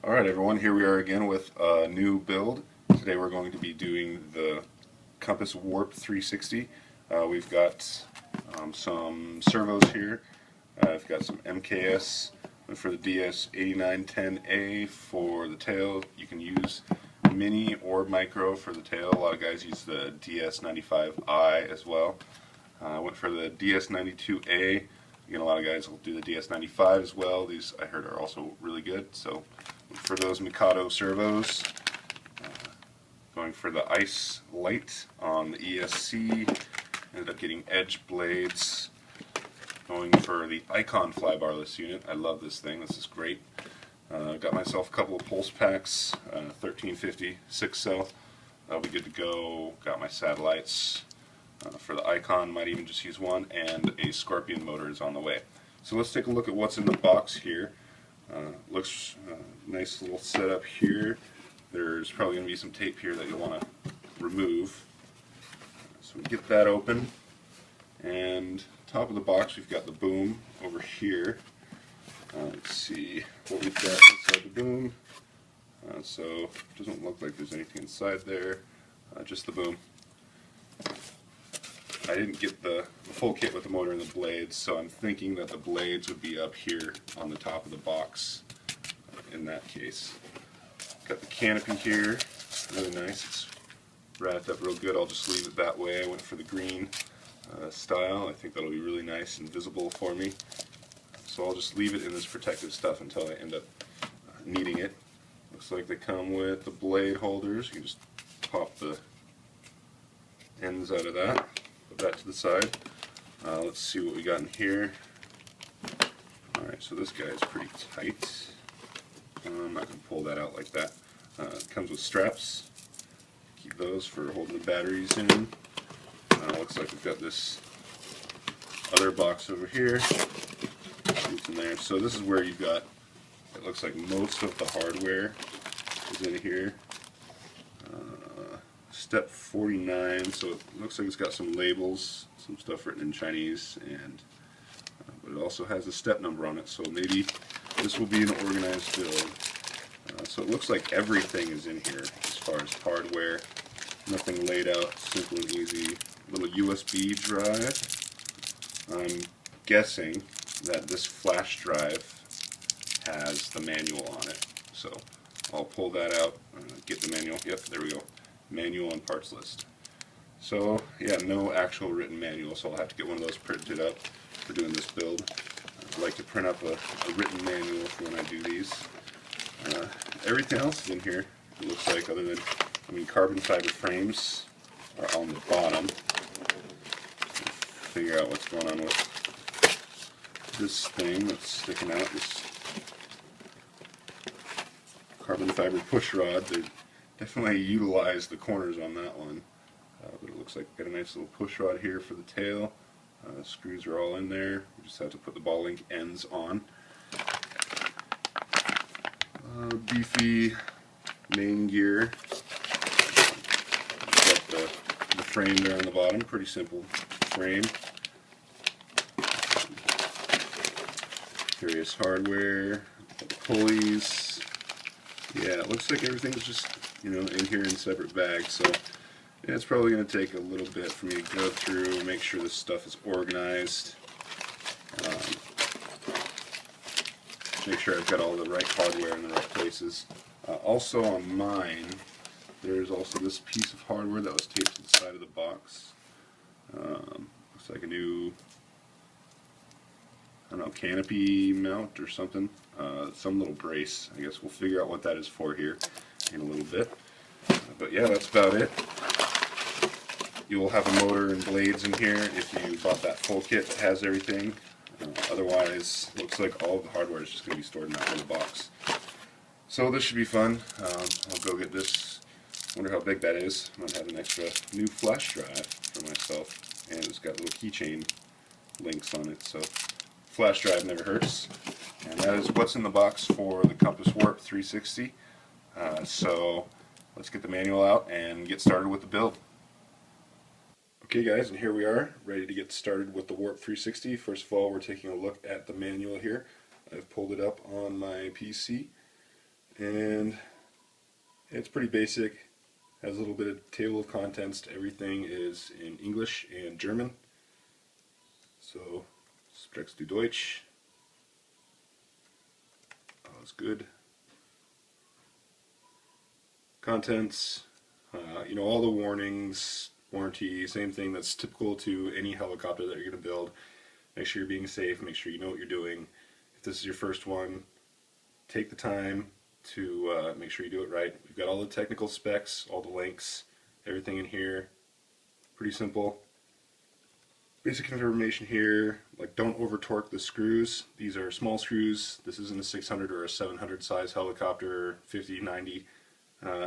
Alright everyone, here we are again with a new build. Today we're going to be doing the Compass Warp 360. We've got some servos here. I've got some MKS for the DS8910A for the tail. You can use mini or micro for the tail. A lot of guys use the DS95I as well. I went for the DS92A. Again, a lot of guys will do the DS95 as well. These I heard are also really good. So for those Mikado servos, going for the Ice Light on the ESC. Ended up getting edge blades. Going for the Icon flybarless unit. I love this thing. This is great. Got myself a couple of pulse packs, 1350 6 cell. That'll be good to go. Got my satellites. For the Icon, might even just use one, and a Scorpion motor is on the way. So let's take a look at what's in the box here. Looks nice little setup here. There's probably going to be some tape here that you'll want to remove. So we get that open, and top of the box we've got the boom over here. Let's see what we've got inside the boom. So it doesn't look like there's anything inside there, just the boom. I didn't get the full kit with the motor and the blades, so I'm thinking that the blades would be up here on the top of the box in that case. Got the canopy here, really nice. It's wrapped up real good. I'll just leave it that way. I went for the green style. I think that'll be really nice and visible for me. So I'll just leave it in this protective stuff until I end up needing it. Looks like they come with the blade holders. You can just pop the ends out of that. Put that to the side. Let's see what we got in here. Alright, so this guy is pretty tight. I'm not going to pull that out like that. It comes with straps. Keep those for holding the batteries in. Looks like we've got this other box over here. It's in there. So this is where you've got, it looks like most of the hardware is in here. Step 49, so it looks like it's got some labels, some stuff written in Chinese, and but it also has a step number on it, so maybe this will be an organized build. So it looks like everything is in here as far as hardware. Nothing laid out, simple and easy. Little USB drive. I'm guessing that this flash drive has the manual on it, so I'll pull that out, get the manual. Yep, there we go. Manual and parts list. So yeah, no actual written manual, so I'll have to get one of those printed up for doing this build. I'd like to print up a written manual for when I do these. Everything else is in here, it looks like, other than, carbon fiber frames are on the bottom. Figure out what's going on with this thing that's sticking out, this carbon fiber push rod. They definitely utilize the corners on that one, but it looks like we've got a nice little push rod here for the tail. The screws are all in there. We just have to put the ball link ends on. Beefy main gear. Got the frame there on the bottom. Pretty simple frame. Various hardware, pulleys. Yeah, it looks like everything's just in here in separate bags. So yeah, it's probably going to take a little bit for me to go through, make sure this stuff is organized. Make sure I've got all the right hardware in the right places. Also on mine, there's also this piece of hardware that was taped to the side of the box. Looks like a new, I don't know, canopy mount or something. Some little brace. I guess we'll figure out what that is for here in a little bit. But yeah, that's about it. You will have a motor and blades in here if you bought that full kit that has everything. Otherwise, looks like all of the hardware is just going to be stored in that little box. So this should be fun. I'll go get this. Wonder how big that is. I might have an extra new flash drive for myself, and it's got little keychain links on it. So flash drive never hurts. And that is what's in the box for the Compass Warp 360. So let's get the manual out and get started with the build. Okay guys, and here we are, ready to get started with the Warp 360. First of all, we're taking a look at the manual here. I've pulled it up on my PC. And it's pretty basic. Has a little bit of table of contents. Everything is in English and German. So, Sprechts du Deutsch? Alles good. Contents, you know, all the warnings, warranty, same thing that's typical to any helicopter that you're going to build. Make sure you're being safe, make sure you know what you're doing. If this is your first one, take the time to make sure you do it right. We've got all the technical specs, all the links, everything in here. Pretty simple. Basic information here, like don't over torque the screws. These are small screws. This isn't a 600 or a 700 size helicopter, 50, 90.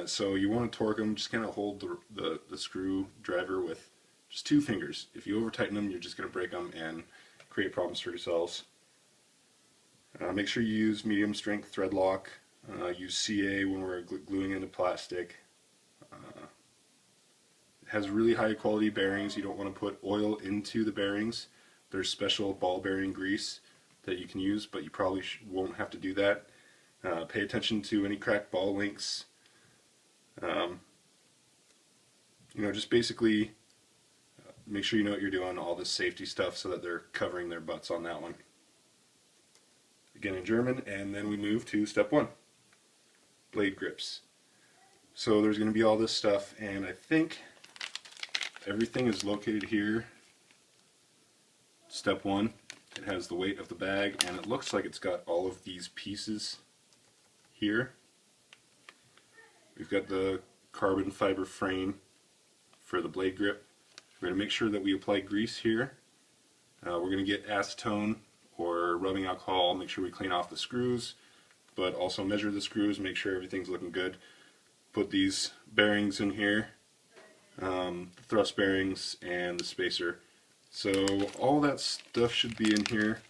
So you want to torque them, just kind of hold the screwdriver with just 2 fingers. If you over tighten them, you're just going to break them and create problems for yourselves. Make sure you use medium strength thread lock. Use CA when we're gluing into plastic. It has really high quality bearings. You don't want to put oil into the bearings. There's special ball bearing grease that you can use, but you probably won't have to do that. Pay attention to any cracked ball links. You know, just basically make sure you know what you're doing, all this safety stuff, so that they're covering their butts on that one. Again in German, and then we move to step 1, blade grips. So there's going to be all this stuff, and I think everything is located here. Step 1, it has the weight of the bag, and it looks like it's got all of these pieces here. We've got the carbon fiber frame for the blade grip. We're going to make sure that we apply grease here. We're going to get acetone or rubbing alcohol, make sure we clean off the screws, but also measure the screws, make sure everything's looking good. Put these bearings in here, the thrust bearings and the spacer. So all that stuff should be in here.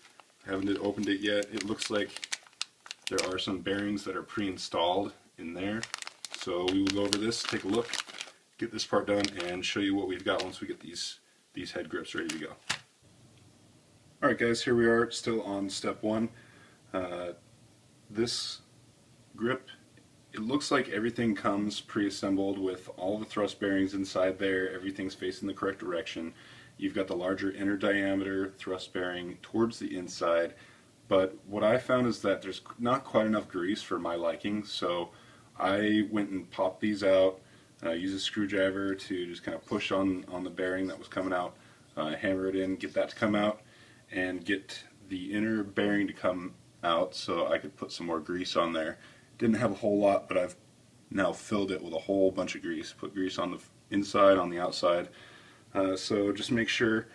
I haven't opened it yet. It looks like there are some bearings that are pre-installed in there. So we will go over this, take a look, get this part done, and show you what we've got once we get these head grips ready to go. Alright guys, here we are still on step 1. This grip, it looks like everything comes pre-assembled with all the thrust bearings inside there, everything's facing the correct direction. You've got the larger inner diameter thrust bearing towards the inside, but what I found is that there's not quite enough grease for my liking, so I went and popped these out, used a screwdriver to just kind of push on the bearing that was coming out, hammer it in, get that to come out, and get the inner bearing to come out so I could put some more grease on there. Didn't have a whole lot, but I've now filled it with a whole bunch of grease. Put grease on the inside, on the outside. So just make sure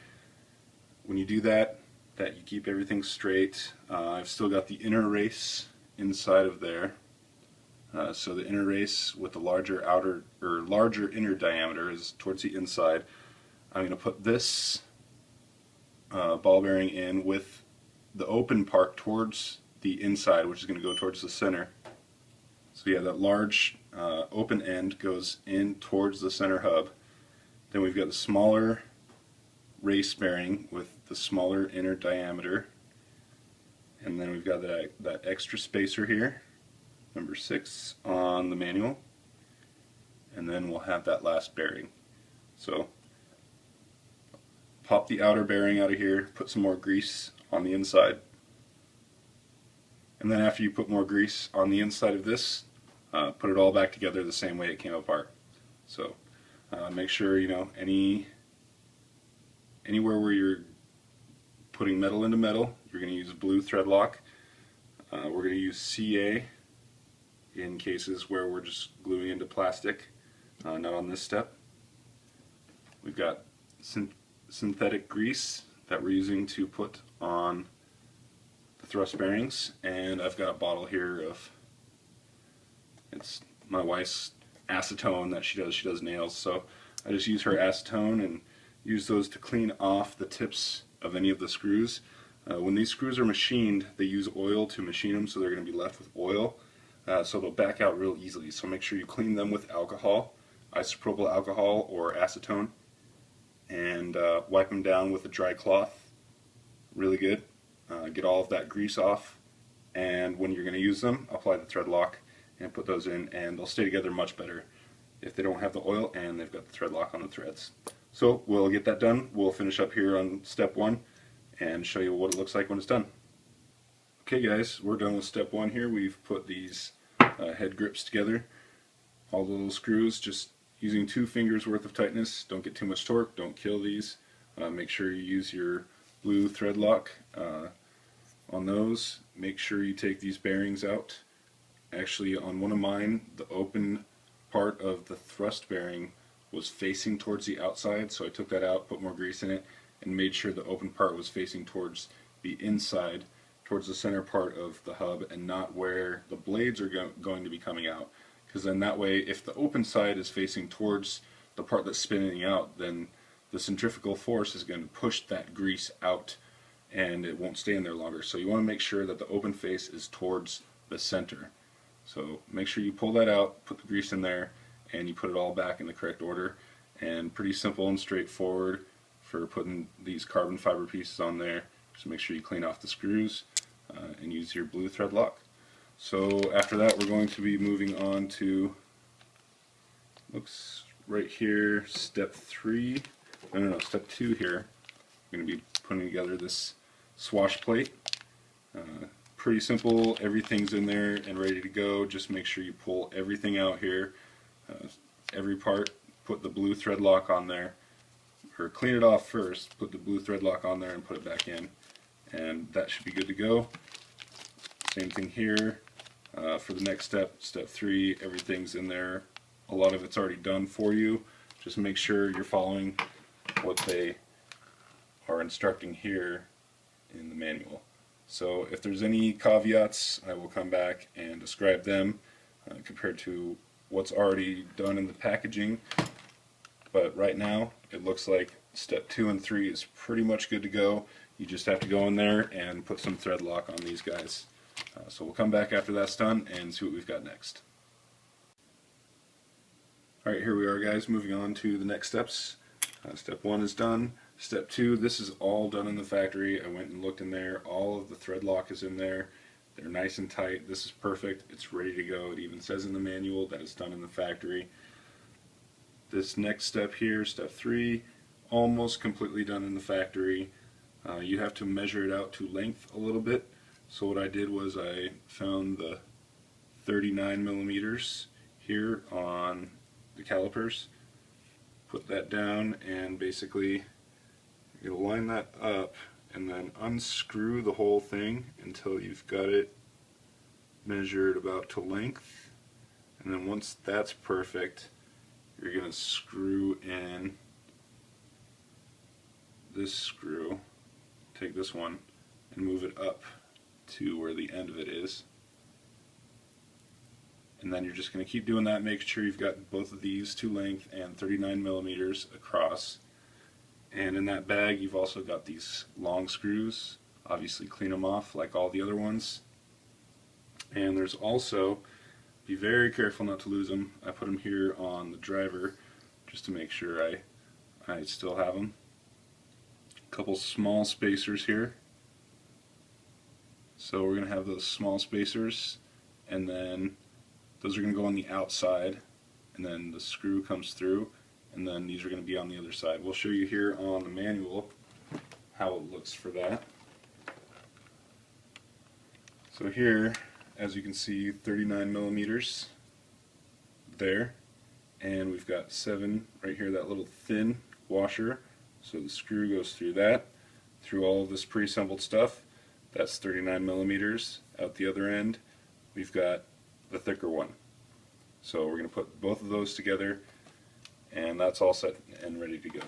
when you do that you keep everything straight. I've still got the inner race inside of there. So the inner race with the larger outer or larger inner diameter is towards the inside. I'm going to put this ball bearing in with the open part towards the inside, which is going to go towards the center. So yeah, that large open end goes in towards the center hub. Then we've got the smaller race bearing with the smaller inner diameter, and then we've got that extra spacer here, number 6 on the manual, and then we'll have that last bearing. So pop the outer bearing out of here, put some more grease on the inside, and then after you put more grease on the inside of this, put it all back together the same way it came apart. So make sure, you know, anywhere where you're putting metal into metal, you're going to use blue thread lock. We're going to use CA in cases where we're just gluing into plastic, not on this step. We've got synthetic grease that we're using to put on the thrust bearings, and I've got a bottle here of, it's my wife's acetone that she does nails, so I just use her acetone and use those to clean off the tips of any of the screws. When these screws are machined, they use oil to machine them, so they're going to be left with oil, so they'll back out real easily. So make sure you clean them with alcohol, isopropyl alcohol or acetone, and wipe them down with a dry cloth really good. Get all of that grease off, and when you're going to use them, apply the thread lock and put those in, and they'll stay together much better if they don't have the oil and they've got the thread lock on the threads. So we'll get that done. We'll finish up here on step 1 and show you what it looks like when it's done. Okay guys, we're done with step 1 here. We've put these head grips together. All the little screws, just using 2 fingers worth of tightness. Don't get too much torque, don't kill these. Make sure you use your blue thread lock on those. Make sure you take these bearings out. Actually, on one of mine, the open part of the thrust bearing was facing towards the outside, so I took that out, put more grease in it, and made sure the open part was facing towards the inside, towards the center part of the hub, and not where the blades are going to be coming out. Because then that way, if the open side is facing towards the part that's spinning out, then the centrifugal force is going to push that grease out and it won't stay in there longer. So you want to make sure that the open face is towards the center. So make sure you pull that out, put the grease in there, and you put it all back in the correct order. And pretty simple and straightforward for putting these carbon fiber pieces on there. Just make sure you clean off the screws and use your blue thread lock. So after that, we're going to be moving on to, looks right here, step 3. No, step 2 here. We're going to be putting together this swash plate. Pretty simple, everything's in there and ready to go. Just make sure you pull everything out here. Every part, put the blue thread lock on there. Or clean it off first, put the blue thread lock on there and put it back in. And that should be good to go. Same thing here. For the next step, step 3, everything's in there. A lot of it's already done for you. Just make sure you're following what they are instructing here in the manual. So if there's any caveats, I will come back and describe them compared to what's already done in the packaging. But right now, it looks like step 2 and 3 is pretty much good to go. You just have to go in there and put some thread lock on these guys. So we'll come back after that's done and see what we've got next. Alright, here we are guys, moving on to the next steps. Step 1 is done. Step 2, this is all done in the factory. I went and looked in there. All of the thread lock is in there. They're nice and tight. This is perfect. It's ready to go. It even says in the manual that it's done in the factory. This next step here, step 3, almost completely done in the factory. You have to measure it out to length a little bit. So what I did was I found the 39 millimeters here on the calipers, put that down, and basically you'll line that up and then unscrew the whole thing until you've got it measured about to length. And then once that's perfect, you're going to screw in this screw, take this one and move it up to where the end of it is. And then you're just going to keep doing that, make sure you've got both of these to length and 39 millimeters across. And in that bag you've also got these long screws. Obviously clean them off like all the other ones. And there's also, be very careful not to lose them. I put them here on the driver just to make sure I still have them. A couple small spacers here. So we're going to have those small spacers, and then those are going to go on the outside, and then the screw comes through, and then these are going to be on the other side. We'll show you here on the manual how it looks for that. So here, as you can see, 39 millimeters there, and we've got 7 right here, that little thin washer. So the screw goes through that, through all of this pre-assembled stuff. That's 39 millimeters. Out the other end, we've got the thicker one. So we're going to put both of those together, and that's all set and ready to go.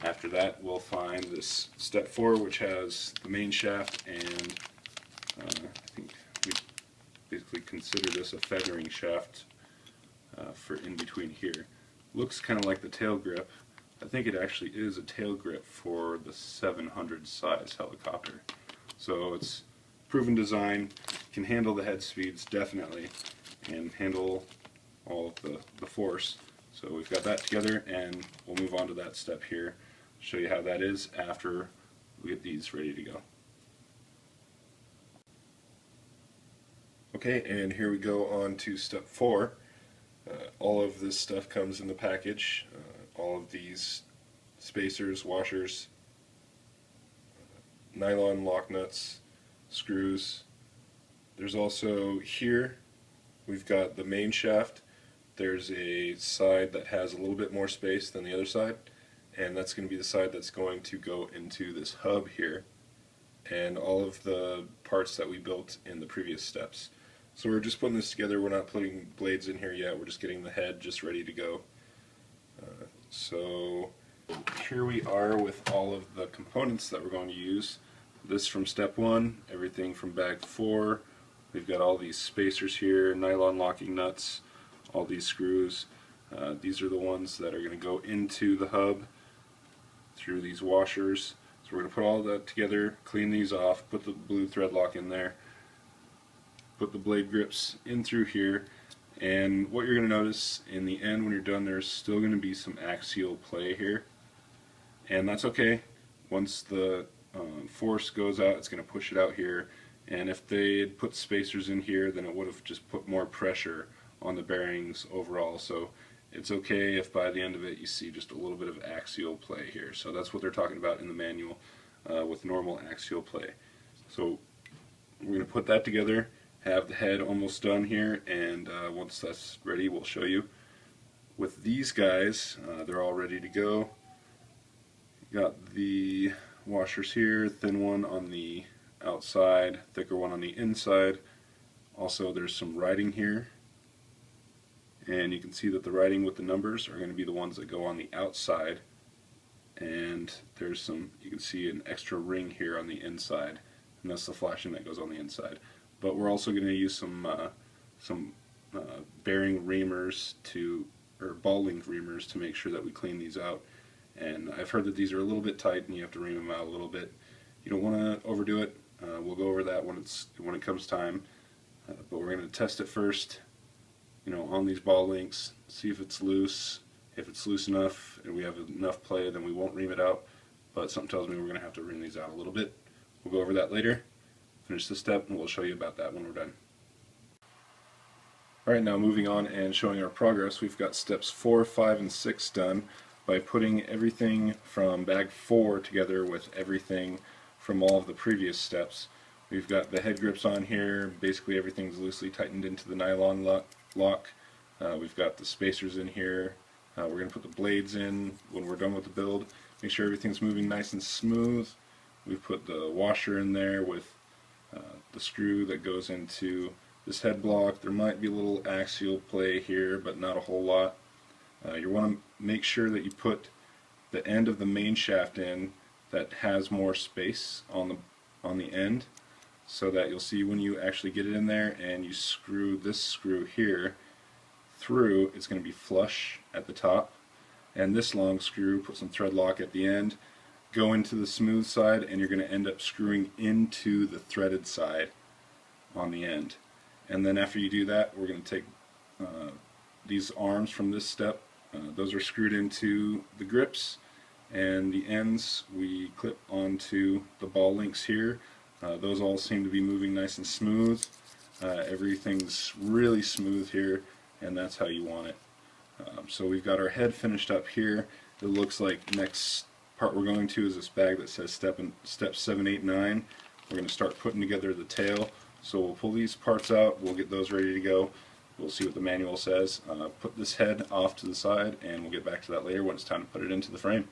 After that, we'll find this step 4, which has the main shaft, and I think we basically consider this a feathering shaft for in between here. Looks kind of like the tail grip. I think it actually is a tail grip for the 700 size helicopter. So it's proven design, can handle the head speeds definitely, and handle all of the force. So we've got that together, and we'll move on to that step here, show you how that is after we get these ready to go. Okay, and here we go on to step 4. All of this stuff comes in the package. All of these spacers, washers, nylon lock nuts, screws. There's also here, we've got the main shaft. There's a side that has a little bit more space than the other side, and that's going to be the side that's going to go into this hub here, and all of the parts that we built in the previous steps. So we're just putting this together. We're not putting blades in here yet. We're just getting the head just ready to go. So here we are with all of the components that we're going to use. This from step 1, everything from bag 4. We've got all these spacers here, nylon locking nuts, all these screws. These are the ones that are going to go into the hub through these washers. So we're going to put all that together, clean these off, put the blue thread lock in there, put the blade grips in through here, and what you're going to notice in the end when you're done, there's still going to be some axial play here, and that's okay. Once the force goes out, it's going to push it out here, and if they had put spacers in here, then it would have just put more pressure on the bearings overall. So it's okay if by the end of it you see just a little bit of axial play here. So that's what they're talking about in the manual with normal axial play. So we're going to put that together, have the head almost done here, and once that's ready we'll show you. With these guys, they're all ready to go. Got the washers here, thin one on the outside, thicker one on the inside. Also there's some writing here, and you can see that the writing with the numbers are going to be the ones that go on the outside, and there's some, you can see an extra ring here on the inside, and that's the flashing that goes on the inside. But we're also going to use some bearing reamers or ball link reamers to make sure that we clean these out. And I've heard that these are a little bit tight and you have to ream them out a little bit. You don't want to overdo it. We'll go over that when it comes time. But we're going to test it first, on these ball links, see if it's loose. If it's loose enough and we have enough play, then we won't ream it out. But something tells me we're going to have to ream these out a little bit. We'll go over that later. Finish this step and we'll show you about that when we're done. Alright, now moving on and showing our progress, we've got steps 4, 5, and 6 done by putting everything from bag 4 together with everything from all of the previous steps. We've got the head grips on here, basically everything's loosely tightened into the nylon lock. We've got the spacers in here. We're going to put the blades in when we're done with the build. Make sure everything's moving nice and smooth. We've put the washer in there with the screw that goes into this head block. There might be a little axial play here, but not a whole lot. You want to make sure that you put the end of the main shaft in that has more space on the end, so that you'll see when you actually get it in there and you screw this screw here through, it's going to be flush at the top. And this long screw, put some thread lock at the end, go into the smooth side, and you're going to end up screwing into the threaded side on the end. And then after you do that, we're going to take these arms from this step. Those are screwed into the grips, and the ends we clip onto the ball links here. Those all seem to be moving nice and smooth. Everything's really smooth here, and that's how you want it. So we've got our head finished up here. It looks like next part we're going to is this bag that says step 7, 8, 9. We're going to start putting together the tail. So we'll pull these parts out, we'll get those ready to go. We'll see what the manual says. Put this head off to the side, and we'll get back to that later when it's time to put it into the frame.